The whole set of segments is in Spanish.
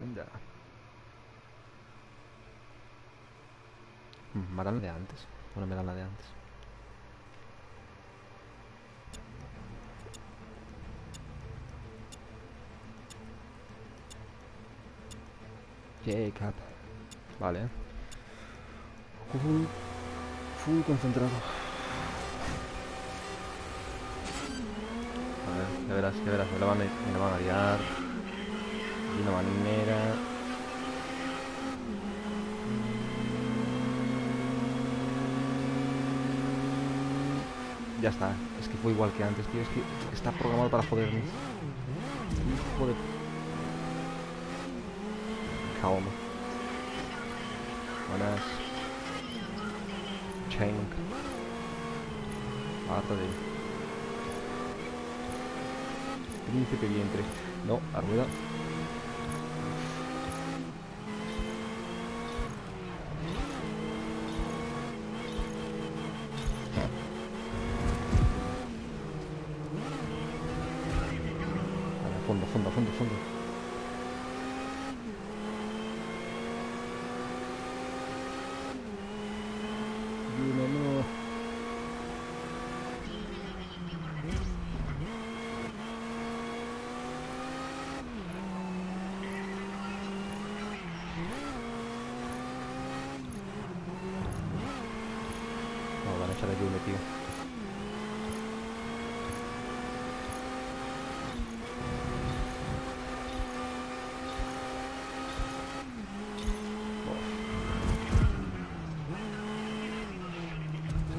Ya. Matar la de antes. Bueno, me dan la de antes. Jacob. Vale. Full, full concentrado. A ver, ya verás, me la van a liar. De una manera. Ya está, es que fue igual que antes, tío. Es que está programado para joderme. Hijo de... Calma. Buenas. Chain. Harta de... Príncipe vientre. No, a rueda. Vale, fondo, fondo, fondo, fondo. Yuna, no. No, van a echar a Yuna, tío.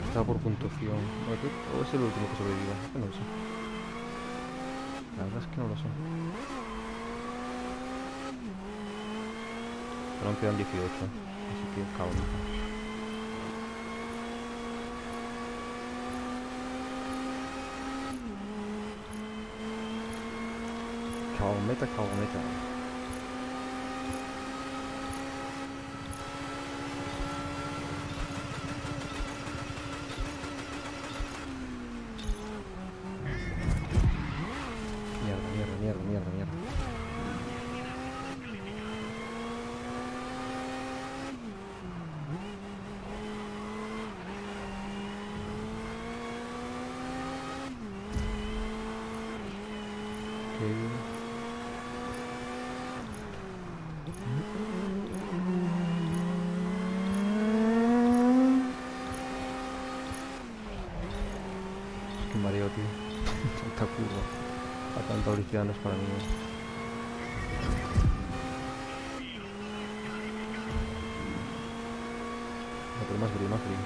Está por puntuación. O es el último que sobreviva. No lo sé. La verdad es que no lo sé. Pero aún quedan 18. Así que calma. Calmeta, calmeta. Mierda, mierda, mierda, mierda, mierda. Ok. Qué mareo, tío. Tanta curva. A tanta velocidad no es para mí. No, pero más frío, más frío.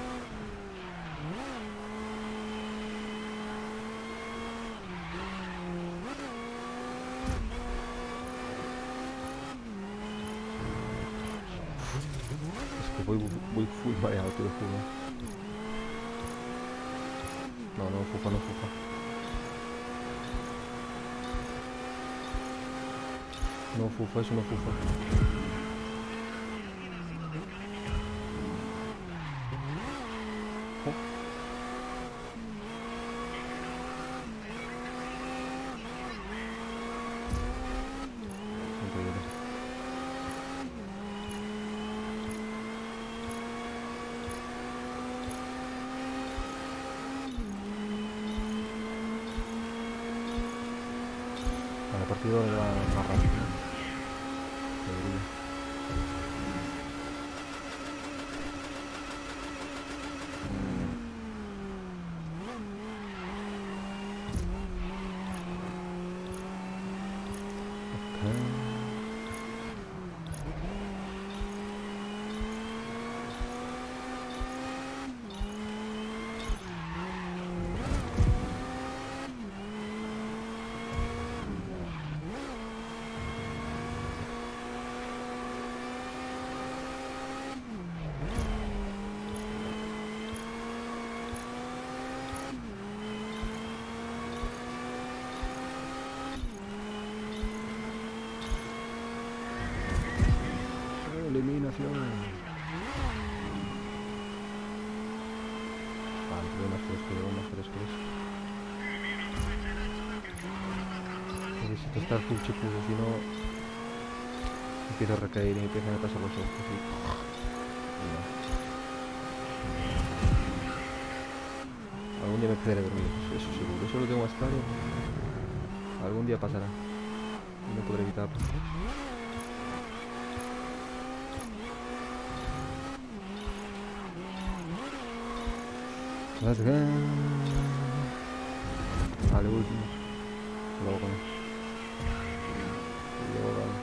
Es que voy full mareado, te lo juro. No, no fufa, no fufa. No fufa, eso no fufa. Oh, increíble. Vale, el partido ahora va más rápido. Debería. Ok. Eliminación. Vale, veo más fresco, veo más fresco. Necesito estar full chipudo, si no empiezo a recaer y me empiezan a pasar los ojos y... no. Algún día me quedaré dormido, eso seguro, eso lo tengo más claro. Algún día pasará. Y no podré evitarlo. Let's go. Vale, último. Luego con... luego vale.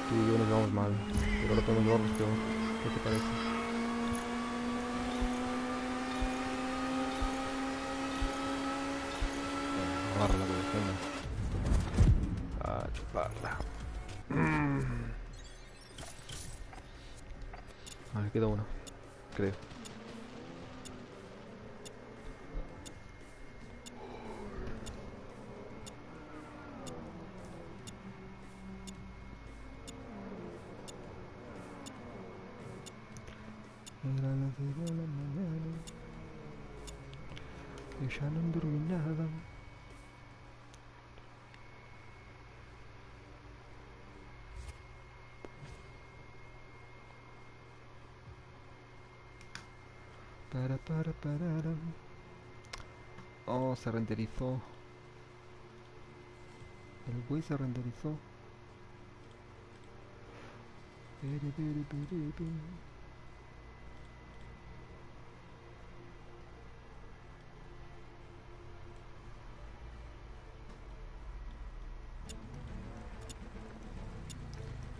Tú y yo nos vamos mal. Pero lo que nos vamos peor. ¿Qué te parece? Agarra la colección. A chuparla. Vale, queda uno. Creo. Era las 6 de la mañana. Yo ya no dormí nada. Para. Oh, se renderizó. El güey se renderizó.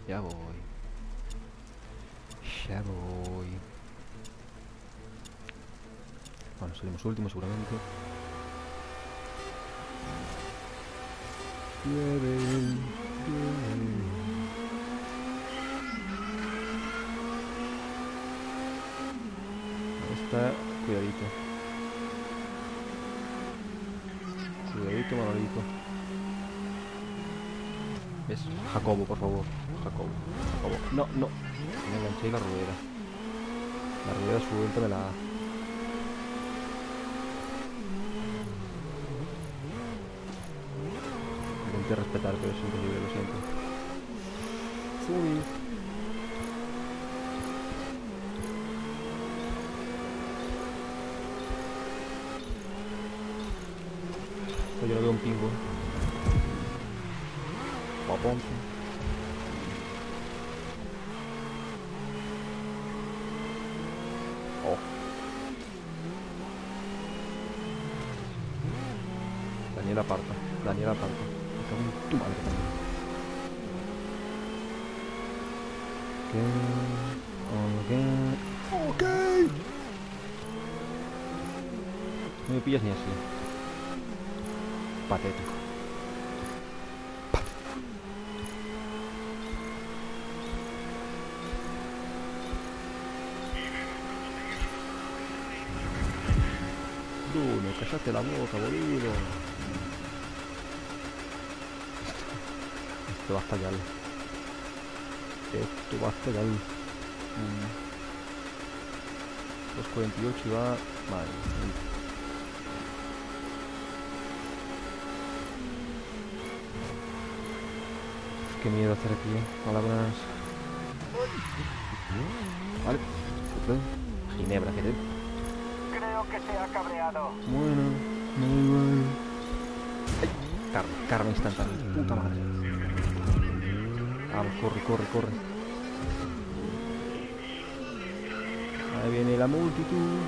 Ya voy. Ya voy. Bueno, salimos últimos seguramente. Llueve. Ahí está, cuidadito. Cuidadito, Manolito. ¿Ves? Jacobo, por favor. Jacobo. No. Me enganché la rueda. La rueda suelta me la... intenté respetar, pero es imposible, lo siento. Subí. Yo no veo un pingo. Guaponte. Oh. Daniela aparta. Me cago en tu madre también. Ok. No me pillas ni así. Patético. Bruno, cállate la boca, boludo. Esto va a estallar. Esto va a estallar. 2.48 y va... Vale. Qué miedo hacer aquí, palabras. Vale. Ginebra, que te... Creo que se ha cabreado. Bueno, muy bueno. Carne instantánea, puta madre. Vamos, corre. Ahí viene la multitud.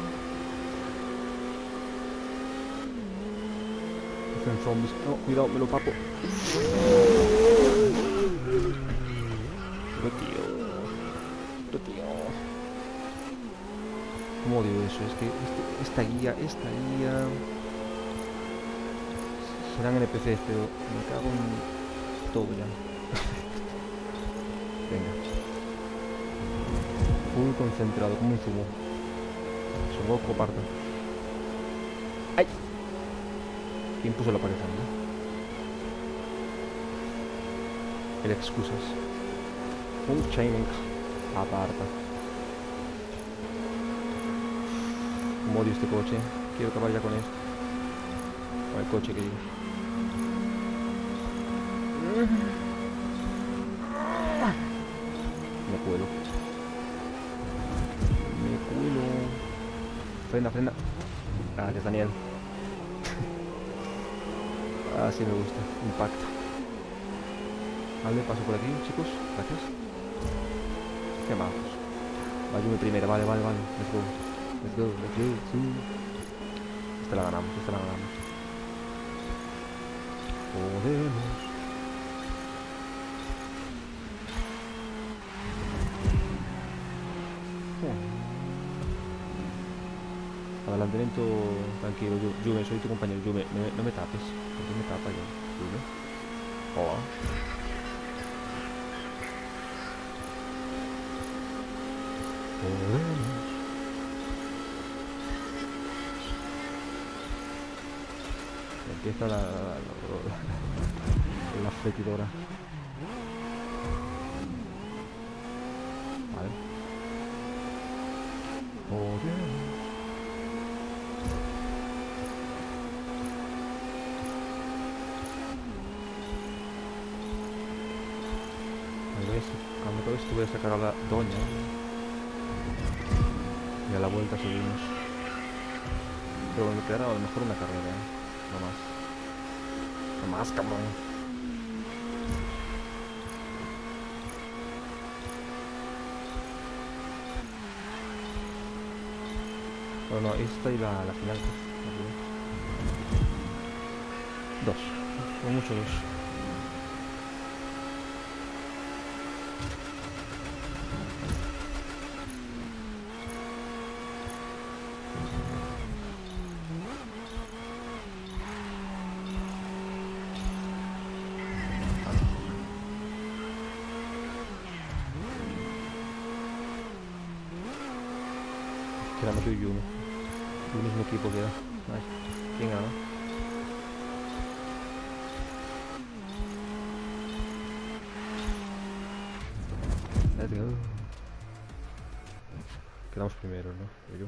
Están zombies. No, cuidado, me lo papo. Pero tío. ¿Cómo odio eso? Es que esta guía... serán NPCs, pero me cago en todo ya. Venga. Full concentrado, como un zumo. Son Goku parta. ¡Ay! ¿Quién puso la pared ahí? El excusas. Un chaining. Aparta. Como odio este coche. Quiero acabar ya con esto. Con el coche que digo. cuelo. Me cuelo. Frena, frena. Gracias, Daniel. Así me gusta. Impacto. Vale, paso por aquí, chicos. Gracias. Qué majos. Va Yume primera, vale, vale, vale. Let's go. Let's go, let's go. Sí. Esta la ganamos, esta la ganamos. Podemos. Adelantamiento tranquilo, Yume, soy tu compañero. Yume, no me tapes. ¿Por qué me tapa yo? Yume. Hola. Podemos. Empieza la fletidora. Vale. Podemos. Cuando todo esto voy a sacar a la doña. Y a la vuelta subimos. Pero me quedará a lo mejor una carrera, no más. No más, cabrón. Bueno, no, esta y la final. Dos. Como mucho dos. Quedamos yo y Yume. El mismo equipo queda. Ay, ¿quién gana? Let's go. Quedamos primero, ¿no? Yo.